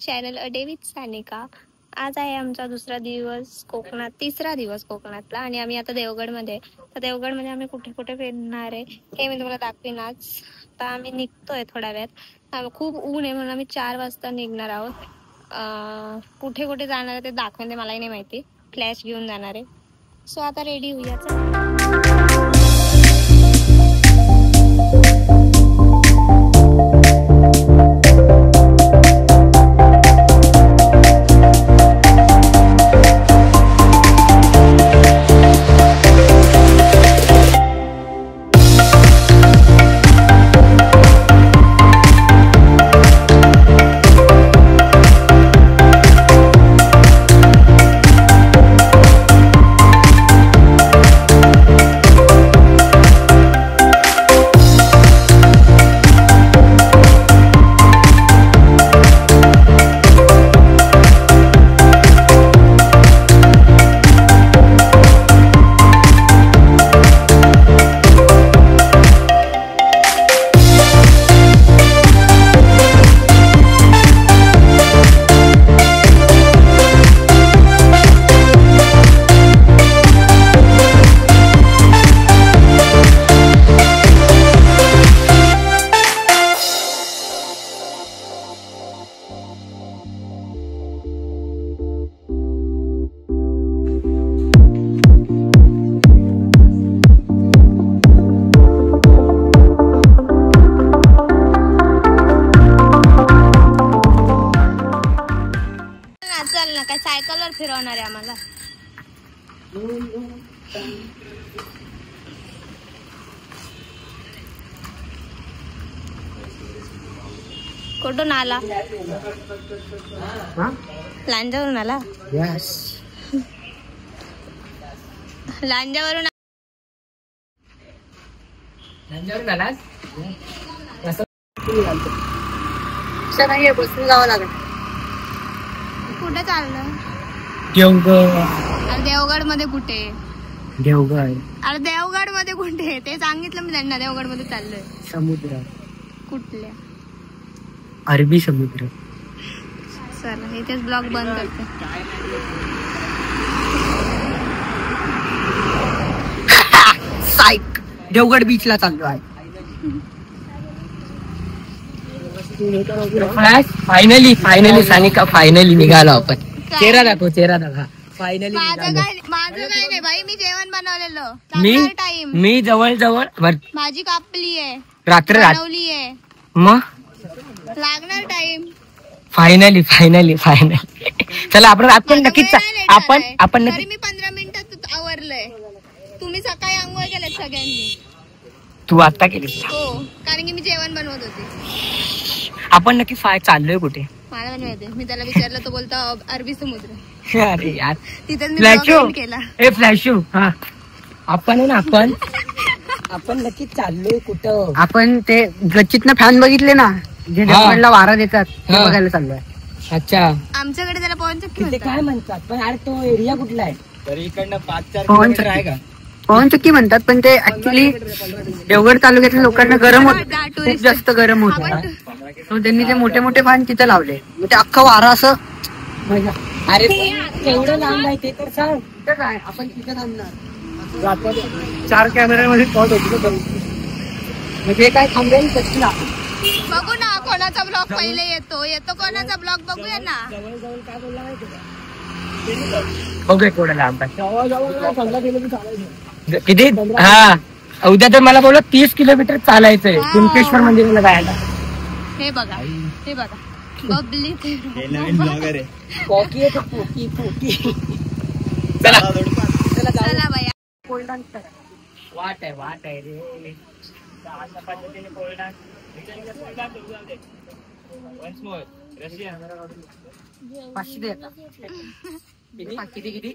Channel a day with Sanika. आज आहे आमचा दुसरा दिवस कोकणात, तिसरा दिवस कोकणातला, आणि आम्ही आता देवगडमध्ये. तर देवगडमध्ये आम्ही कुठे कुठे फिरणार आहे हे मी तुम्हाला दाखवीनच. तर आम्ही निघतोय थोड्या वेळात, खूप ऊन आहे म्हणून आम्ही 4 वाजता निघणार आहोत। कुठे कुठे जाणार आहे ते दाखवेन, ते मलाही नाही माहिती, फ्लॅश घेऊन जाणार आहे। सो आता रेडी होऊया चला। चल ना, काय सायकलवर फिरवणार आहे आम्हाला? कुठून आला? लांजावरून आला? लांजावरून आलास? बसून जावं लागेल। कुठे चाललं? देवगड। देवगड मध्ये कुठे? देवगड अरे देवगड मध्ये कुठे ते सांगितलं मी त्यांना। देवगड मध्ये चाललोय। समुद्र कुठल्या? अरबी समुद्र। चला इथेच ब्लॉग बंद करते। साईक देवगड बीचला चाललो आहे। फायनली सानिका, फायनली निघालो आपण। चेहरा दाखव, चेहरा दाखव। फायनली माझं काय नाही भाई, मी जेवण बनवलेलं। टाइम मी जवळ भाजी कापली आहे, रात्र बनवली आहे, मग लागणार टाइम। फायनली चला आपण नक्कीच आपण तरी मी 15 मिनिटात आवरलंय। तुम्ही सकाळी आंघोळ केल्यात सगळ्यांनी? तू आता केलीस? हो, कारण की मी जेवण बनवत होते। आपण नक्की चाललोय कुठे? मला पण माहिती, मी त्याला विचारलं तो बोलतो अरबी समुद्र। अरे यार, तिथेच मी ब्लॉग केला। फ्लॅशू आपण नक्की चाललोय कुठं? आपण ते गच्चीतनं फॅन बघितले ना, जे देवगडला वारा देतात, ते बघायला चाललोय। अच्छा, आमच्याकडे त्याला पवनचक्की ते काय म्हणतात? पण अरे तो एरिया कुठला आहे? तरी इकडनं 5-4 किलोमीटर आहे का? पवनचक्की म्हणतात, पण ते ऍक्च्युली देवगड तालुक्यातल्या लोकांना गरम होत, खूप जास्त गरम होत, त्यांनी ते मोठे मोठे फॅन तिथे लावले। ते अख्खा वारा असं। अरे एवढं लांब आहे ते तर सांग। काय आपण तिथे थांबणार? 4 कॅमेऱ्यामध्ये स्पॉट होती म्हणजे काय थांबेल ना? बघू ना कोणाचा ब्लॉग पहिले येतो कोणाचा ब्लॉग बघूया ना। ओके, थोडं लांब किती? हा, उद्या तर मला बोलत 30 किलोमीटर चालायचंय कुणकेश्वर मंदिराला जायला। हे बघा बबली चला बाया। वाट आहे रे। किती?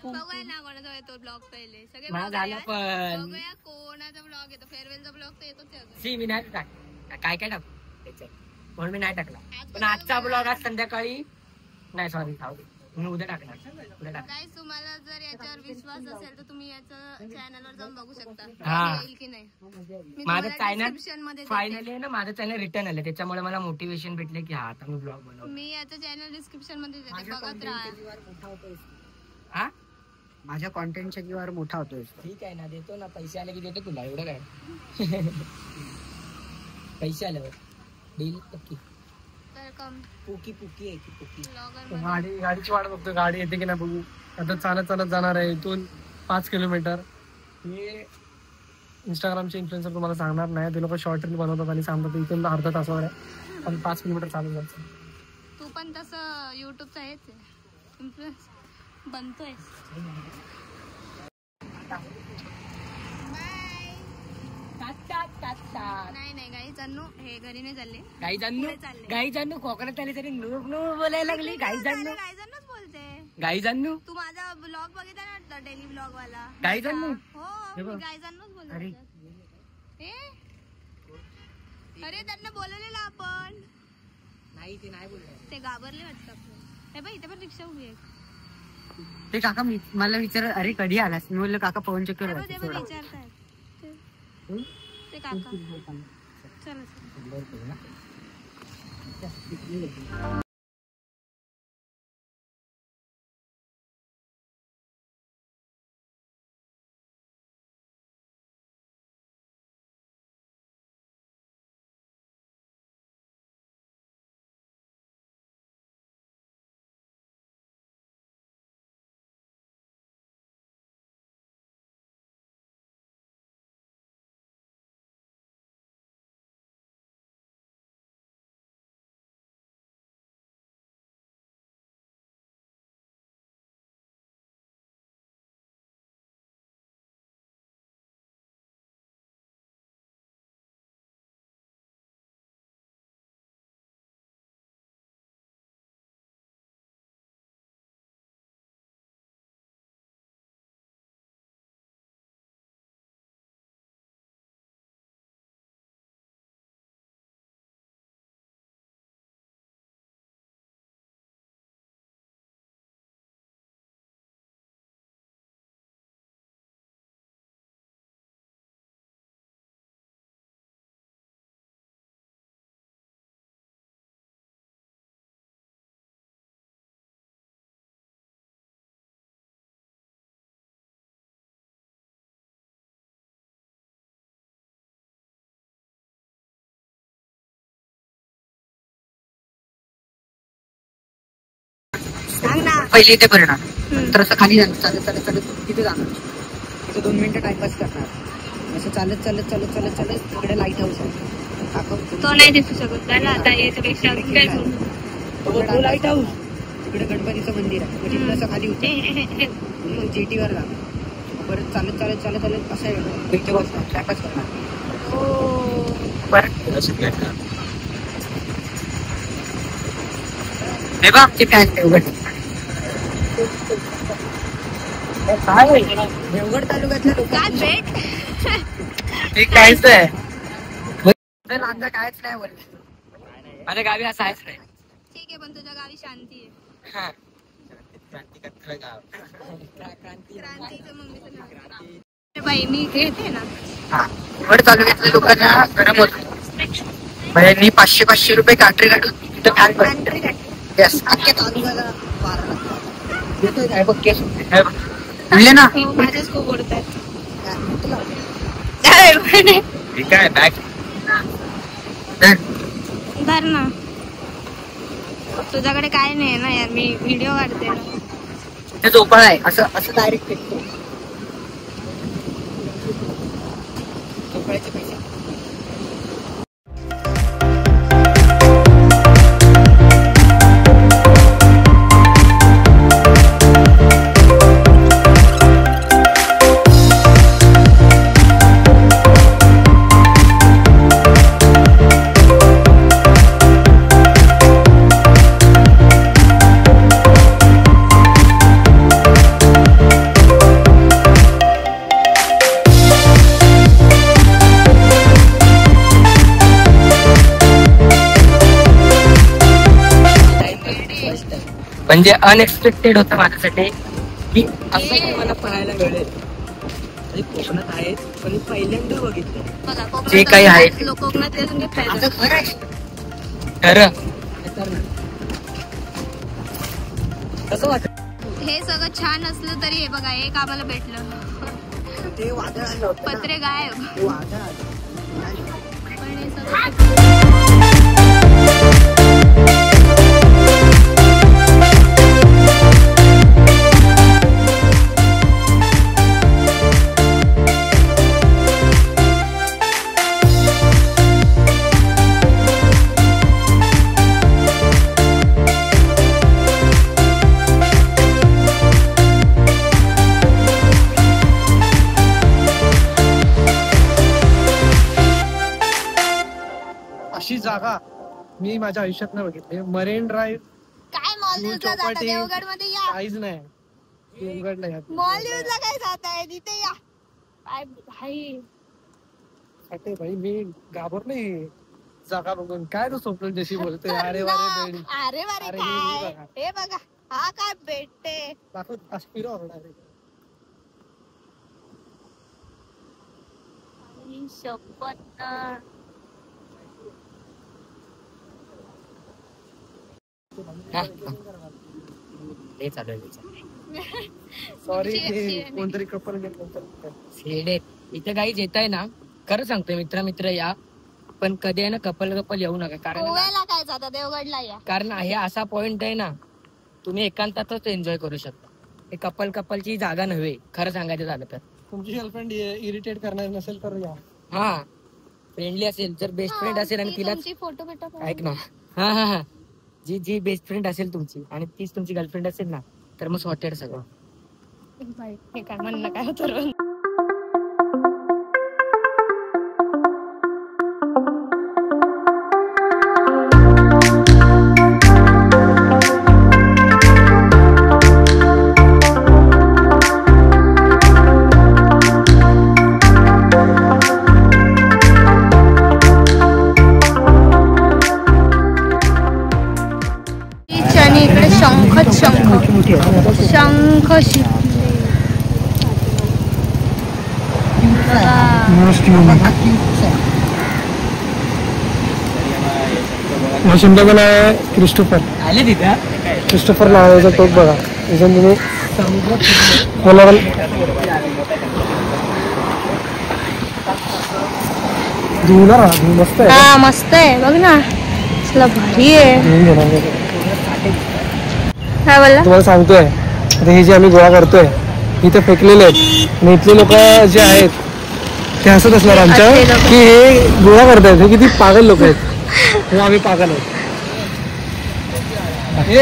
बघूया ना कोणाचा येतो ब्लॉग पहिले। सगळे झालं पण बघूया कोणाचा ब्लॉग येतो। फेअरवेलचा ब्लॉग तर येतोच। मी नाही काय टाकू त्याच्यात, म्हणून मी नाही टाकला। पण आजचा ब्लॉग आज संध्याकाळी नाही, सॉरी मी उद्या टाकणार. गाईस तुम्हाला जर याच्यावर विश्वास असेल तर तुम्ही याचं चॅनलवर जाऊन बघू शकता हा. येईल की नाही. मी माझं तुम्हाला चॅनल description मध्ये देते. फायनली आहे ना, माझं चॅनल रिटर्न आलं, त्याच्यामुळे मला मोटिवेशन भेटले की हा आता मी ब्लॉग बनवतो. मी याचं चॅनल डिस्क्रिप्शन मध्ये देते, बघत राहा. हा माझ्या कॉन्टेंटच्या जीवावर मोठा होतोय. ठीक आहे ना, देतो ना, पैसे आले की देतो तुला, एवढं काय. पैसे आल्यावर डील पक्की. तर कम पुकी आहे की पुकी. ब्लॉगर गाडीची वाट बघतो, गाडी येते की नाही बघू. आता चालत जाणार आहे इथून 5 किलोमीटर. हे इंस्टाग्रामचे इन्फ्लुएन्सर तुम्हाला सांगणार नाही, ते लोक शॉर्ट रील बनवतात आणि सांगतात इथून अर्धा तासावर आहे, पण 5 किलोमीटर चालू जायचं. तू पण तसं युट्यूबचा हेच आहे, इन्फ्लुएन्स बनतोय. नाही गाई जाणू, हे घरी नाही चालले. गाई जाणू कोकणात आली तरी नू नू बोलायला लागली. गाई जाणू बोलते. गाई जाणू तू माझा ब्लॉग बघितला ना, डेली ब्लॉग वाला. गाई जाणू. हो, मी गायजांनाच बोलते. अरे त्यांना बोलवलेलं आपण. नाही ते नाही बोलत, ते घाबरले वाटतं. हे बाई इथे पण रिक्षा उभी आहे. ते काका मला विचार, अरे कधी आलास? मी बोललो काका पवन चक्कर ते विचारतायत ते काका. चला सांग ना. पहिले इथे करणार, नंतर असं खाली जाणार, चालत चालत चालत तिथे जाणार, तिथे 2 मिनिटं टाइमपास करणार, असं चालत चालत चालत चालत चालत तिकडे लाईट हाऊस आहे. तो नाही दिसू शकत त्याला आता, याच्यापेक्षा काय लाईट हाऊस, तिकडे गणपतीचं मंदिर आहे, मग तिकडे असं खाली होते जेटीवर जाणार, परत चालत चालत चालत चालत असं इथे बसणार, टाइमपास करणार. परत हे बघ आमचे फॅन देवगड. देवगड तालुक्यातले लोक ते काहीच आहे, आता कायच नाही बोलले. माझ्या गावी असं आहेच नाही. ठीक आहे, पण तुझ्या गावी शांती आहे. हा. क्रांतीचं मम्मीचं नाव. बाई मी इथे येते ना. देवगड तालुक्यातल्या लोकांना गरम होत, म्हणजे 500 रुपये कांट्री काढून तिथं फॅन पडतो. यस, अख्ख्या तालुक्याला वारा म्हणले ना. माझ्याच खूप ओढतात. ठीक आहे, बॅग धर ना. तुझ्याकडे काय नाही ना यार, मी व्हिडिओ काढते ना. ते झोपाळ आहे, असं असं डायरेक्ट फेकतो. झोपाळ्याचे पैसे म्हणजे अनएक्सपेक्टेड होतं माझ्यासाठी की असं मला पाहायला मिळेल. कोकणात आहे पण पहिल्यांदा बघितलं जे काही आहे खरं. कसं वाटत हे सगळं छान असलं तरी हे बघा एक आम्हाला भेटलं ते वादळ पत्रे गायब. पण हे सगळं अशी जागा मी माझ्या आयुष्यात नाही बघितली. मरीन ड्राईव्ह काय मॉलला जाता देवगड मध्ये या. काहीच नाही. देवगडला या. मॉलला काय जाताय तिथे या. काय भाई अरे भाई मी घाबरलोय जागा बघून. काय तू स्वप्न जशी बोलतोय. अरे वारे बेडी. अरे वारे काय हे बघा हा काय भेटते दाखव असं फिरव होणार आहे. शपथ हे चालू आहे. सॉरी कोणतरी कपल शेडे इथे काही येत आहे ना. खरं सांगतोय मित्र या पण कधी आहे ना कपल येऊ नका. गोव्याला काय जाता देवगडला या. कारण हे असा पॉइंट आहे ना तुम्ही एकांतातच एन्जॉय करू शकता. हे कपलची जागा नव्हे खरं सांगायचं झालं तर. तुमची गर्लफ्रेंड इरिटेट करणार नसेल तर या. हा फ्रेंडली असेल जर बेस्ट फ्रेंड असेल आणि तिला फोटो बिटो ऐक ना. हा जी बेस्ट फ्रेंड असेल तुमची आणि तीच तुमची गर्लफ्रेंड असेल ना तर मग सॉर्टेड सगळं. हे काय म्हणणं काय होतं. आणि इकडे शंख शिमला पण आहे. क्रिस्टोफर नावाचा टोक बघा. तुम्ही मला मस्त आहे. हा मस्त आहे बघ ना भारी आहे. काय बोलला तुम्हाला सांगतोय आता हे जे आम्ही गोळा करतोय इथे फेकलेले आहेत आणि इथले लोक जे आहेत ते हसत असणार आमच्या की हे गोळा करतायत. हे किती पागल लोक आहेत. हो आम्ही पागल आहोत.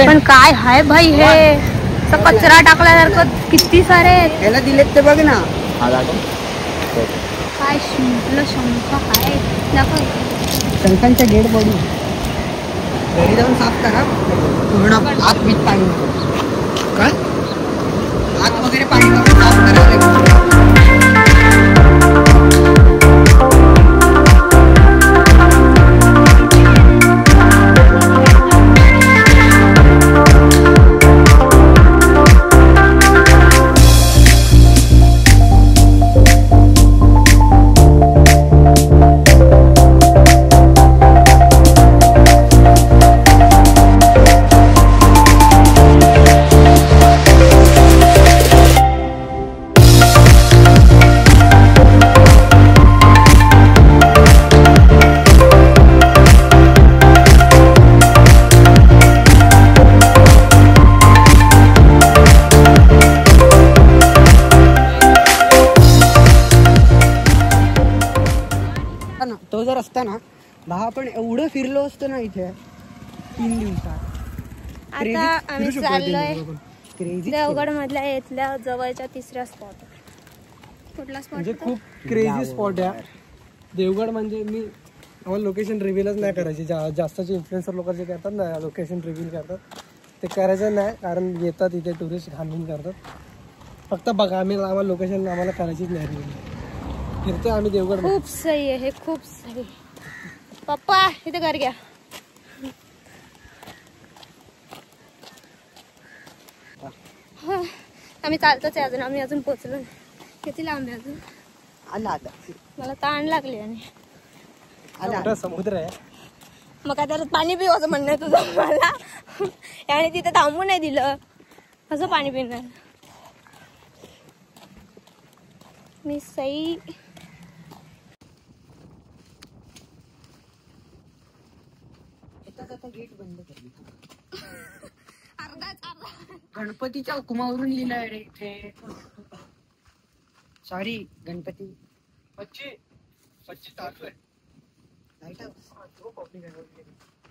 पण काय हाय भाई हे कचरा टाकल्यासारखं किती सारे याला दिलेत ते बघ ना. काय शिंपलं शंख काय शंखांच्या डेड बॉडी घरी जाऊन साफ करा पूर्ण आत मीठ पाणी काय आत वगैरे पाणी साफ करा. तो जर असता ना आपण एवढं फिरलो असतो ना इथे 3 दिवसात. आता आम्ही चाललोय देवगड मधल्या इथल्या जवळच्या तिसऱ्या स्पॉट. कुठला स्पॉट म्हणजे खूप क्रेझी स्पॉट आहे देवगड. म्हणजे मी आम्हाला लोकेशन रिव्हीलच नाही करायची. जास्तचे इन्फ्लुएन्सर लोक जे करतात ना लोकेशन रिव्हील करतात ते करायचं नाही कारण येतात इथे टुरिस्ट घालून करतात. फक्त बघा आम्हाला लोकेशन आम्हाला करायचीच नाही रिव्हील. फिरतोय आम्ही देवगड. खूप सही आहे हे खूप सही. पप्पा इथे घर घ्या. आम्ही चालतोच आहे अजून, आम्ही अजून पोहोचलो नाही. किती लांब आहे अजून? आला आता मला ताण लागली आणि आला समुद्र आहे. मग काय तर पाणी पिवायचं म्हणणं आहे तुझं मला. आणि तिथे थांबू नाही दिलं, कसं पाणी पिणार मी? सई गेट बंद कर. गणपतीच्या हुकुमावरून लिहिलंय रे इथे. सॉरी गणपती. पच्ची चालू आहे. लाईट हाऊस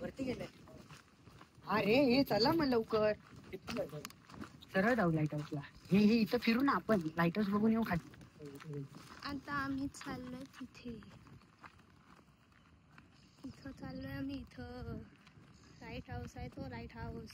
वरती गेलाय. अरे हे चला मग लवकर सरळ जाऊ लाईट हाऊसला. हे इथं फिरू ना आपण, लाईट हाऊस बघून येऊ खाली. आता आम्ही चाललोय तिथे, इथं चाललोय आम्ही. इथं लाईट हाऊस आहे, तो लाईट हाऊस.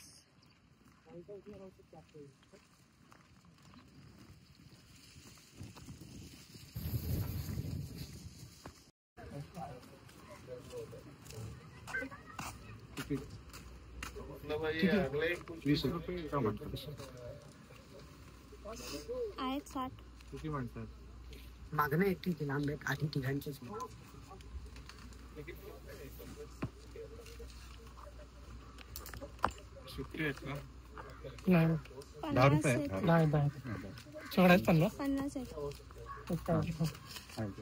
आहेत 60. किती म्हणतात? मागणं एक ठीक आहे, लांब एक आधी तिघांचेच. सुट्टी आहेत का? नाही 10 आहेत. नाही सगळ्यात 50 50 आहेत.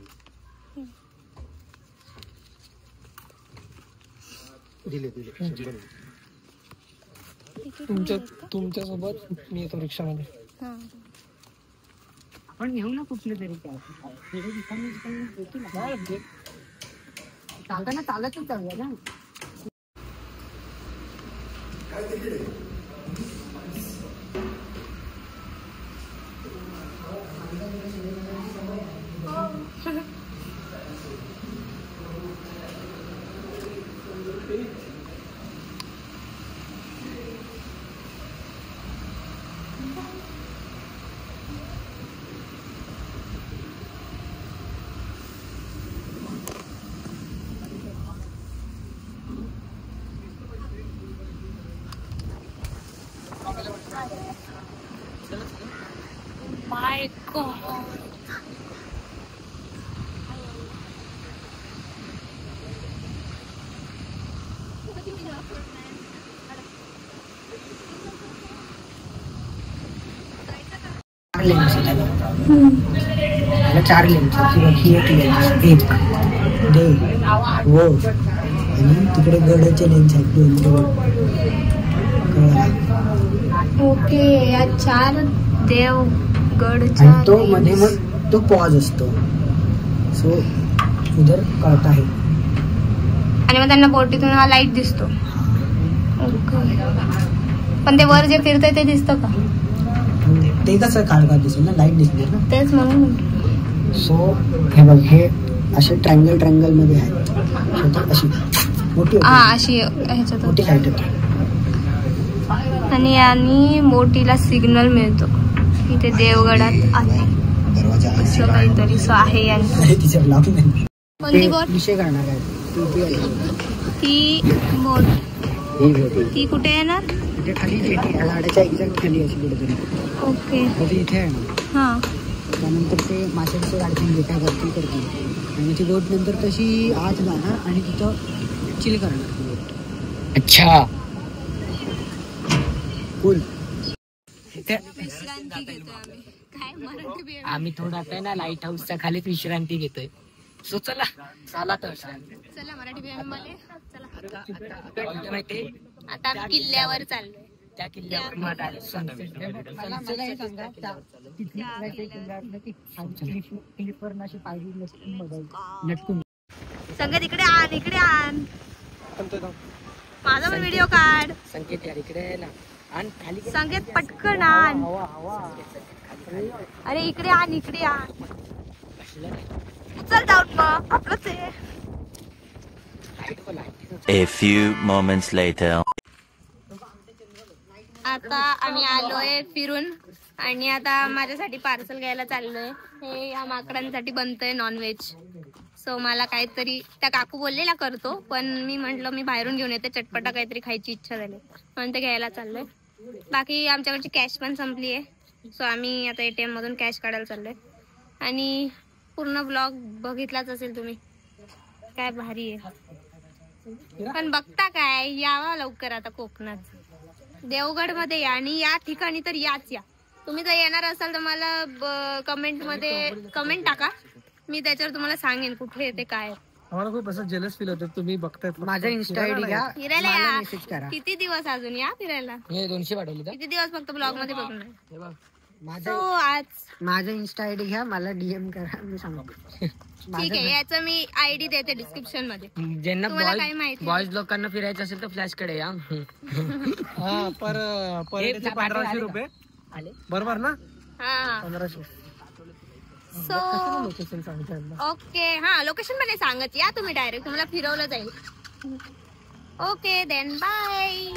दिले तुमच्या सोबत मी येतो रिक्षामध्ये. हां आपण घेऊ ना कुठले तरी. जाताना चालतच जाऊया ना. माय गॉड. चार लेन्स ही एक लेन्स, एक दे वो आणि तिकडे गडाचे लेन्स आहेत 2. ओके, या 4 देवगड आणि तो मध्ये मग तो पॉज असतो. सो उधर कळत आहे. आणि मग त्यांना बोटीतून हा लाईट दिसतो. ओके, पण ते वर जे फिरतंय ते दिसतं का? ते कसं काळका दिसेल ना, लाईट दिसते ना. तेच म्हणून. सो हे बघ, हे असे ट्रायंगल मध्ये आहेत. अशी मोठी अशी ह्याच्यात मोठी लाईट होती. आणि बोटीला सिग्नल मिळतो की ते देवगडात आहे असं काहीतरी. सो आहे यांचं. तिच्या लाभ नाही. कोणती बोट? विषय करणार आहे ती बोट. ती कुठे येणार? तिथे खाली जेटी लाडाच्या एक्झॅक्ट खाली अशी कुठेतरी. ओके, इथे आहे ना. हां. त्यानंतर ते माशांचं गाडतील जे काय करतील आणि ती बोट नंतर तशी आत जाणार आणि तिथं चिल करणार ती बोट. अच्छा, कूल. विश्रांती घेतोय आम्ही. काय मराठी? आम्ही थोडा आता ना लाईट हाऊसच्या खाली विश्रांती घेतोय. सो चला तर चला मराठी बियाणे मध्ये चला. आता माहितीये, आता आम्ही किल्ल्यावर चाललोय. त्या किल्ल्यावर मग आले सनसेट. मला हे सांगा, लटकून संगीत इकडे आण, इकडे आण. माझा पण व्हिडिओ काढ. संकेत यार इकडे आहे ना. आणि खाली संगीत पटकन आण. अरे इकडे आण, इकडे आण. चल जाऊन मग आपलंच आहे. A few moments later. आता आम्ही आलोय फिरून आणि आता माझ्यासाठी पार्सल घ्यायला चाललोय. हे या माकडांसाठी बनतंय नॉनव्हेज. सो मला काहीतरी त्या काकू बोललेला करतो, पण मी म्हंटल मी बाहेरून घेऊन येते, चटपटा काहीतरी खायची इच्छा झाली म्हणून ते घ्यायला चाललोय. बाकी आमच्याकडची कॅश पण संपली आहे, सो आम्ही आता ATM मधून कॅश काढायला चाललोय. आणि पूर्ण ब्लॉग बघितलाच असेल तुम्ही, काय भारी आहे. पण बघता काय, यावा लवकर आता कोकणात, देवगड मध्ये या. आणि या ठिकाणी तर याच या. तुम्ही जर येणार असाल तर मला कमेंट मध्ये कमेंट टाका, मी त्याच्यावर तुम्हाला सांगेन कुठे येते काय. आम्हाला खूप असं जेलस फील होतं, तुम्ही बघतायत माझा इन्स्टा आयडी घ्या, फिरायला मला या. मेसेज करा. किती दिवस अजून या फिरायला, हे 200 पाठवले तर किती दिवस फक्त ब्लॉग मध्ये बघणार. हे बघ. माझा सो आज माझा इन्स्टा आयडी घ्या, मला DM करा, मी सांगतो. ठीक आहे, याचं मी ID देते डिस्क्रिप्शन मध्ये. ज्यांना तुम्हाला काय माहिती बॉयज लोकांना फिरायचं असेल तर फ्लॅश कडे या. हा. पर हेडचे 1500 रुपये आले बरोबर ना? हा. 1500. सो लोकेशन सांगता ओके, हा लोकेशन मध्ये सांगत या तुम्ही, डायरेक्ट तुम्हाला फिरवलं जाईल. Okay then bye.